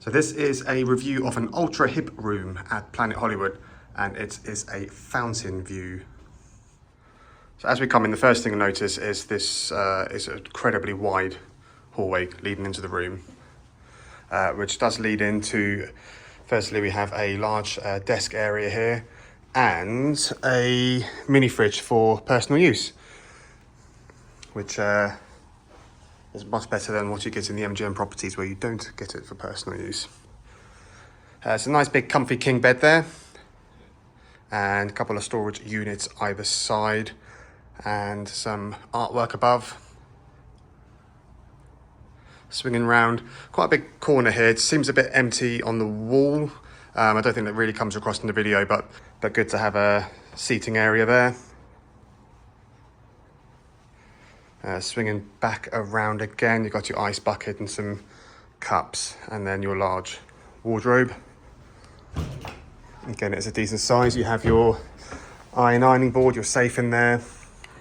So this is a review of an ultra hip room at Planet Hollywood, and it is a fountain view. So as we come in, the first thing to notice is this is an incredibly wide hallway leading into the room, which does lead into, firstly we have a large desk area here and a mini fridge for personal use, which is much better than what you get in the MGM properties where you don't get it for personal use. It's a nice big comfy king bed there, and a couple of storage units either side, and some artwork above. Swinging round, quite a big corner here. It seems a bit empty on the wall. I don't think that really comes across in the video, but good to have a seating area there. Swinging back around again, you've got your ice bucket and some cups, and then your large wardrobe. Again, it's a decent size. You have your ironing board, your safe in there,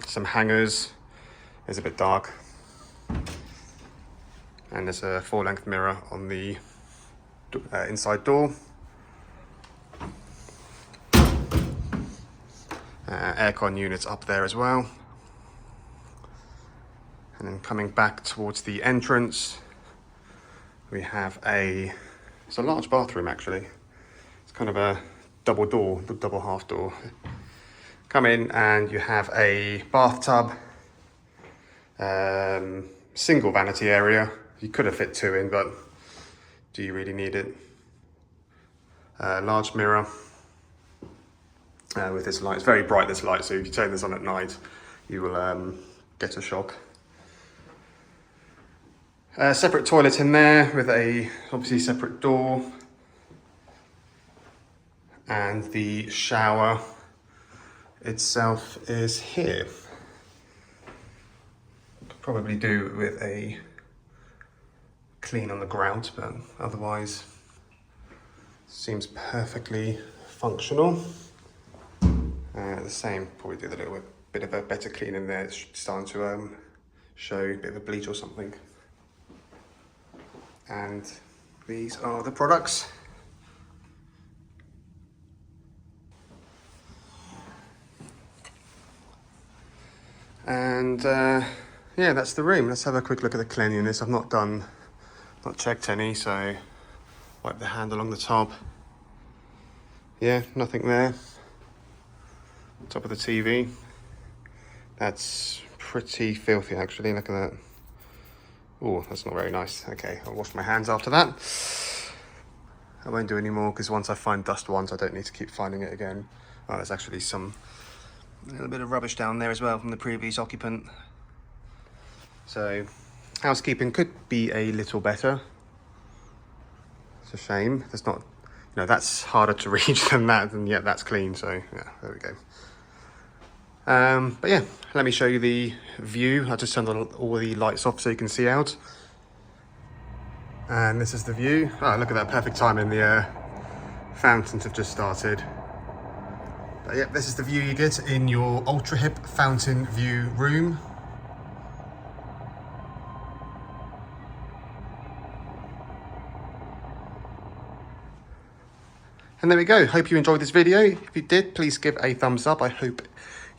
some hangers. It's a bit dark. And there's a full-length mirror on the inside door. Aircon units up there as well. And then coming back towards the entrance, we have it's a large bathroom actually. It's kind of a double half door. Come in and you have a bathtub, single vanity area. You could have fit two in, but do you really need it? Large mirror with this light. It's very bright, this light, so if you turn this on at night, you will get a shock. Separate toilet in there with a obviously separate door, and the shower itself is here. Could probably do with a clean on the grout, but otherwise seems perfectly functional. The same, probably do a little bit of a better clean in there. It's starting to show a bit of a bleach or something. And these are the products. And yeah, that's the room. Let's have a quick look at the cleanliness. I've not checked any, so wipe the hand along the top. Yeah, nothing there. Top of the TV. That's pretty filthy actually, look at that. Oh, that's not very nice. Okay, I'll wash my hands after that. I won't do any more because once I find dust once, I don't need to keep finding it again. Oh, there's actually a little bit of rubbish down there as well from the previous occupant. So, housekeeping could be a little better. It's a shame. There's not, that's harder to reach than that, and yet that's clean. So, yeah, there we go. But yeah, let me show you the view. I just turned all the lights off so you can see out. And this is the view. Oh, look at that, perfect timing. The fountains have just started. But yeah, this is the view you get in your ultra hip fountain view room. And there we go. Hope you enjoyed this video. If you did, please give a thumbs up. I hope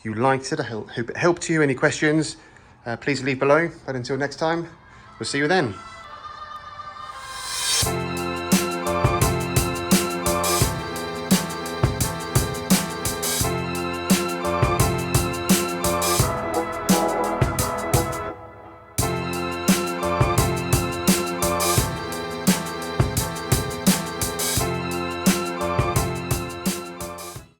you liked it. I hope it helped you. Any questions, please leave below. But until next time, we'll see you then.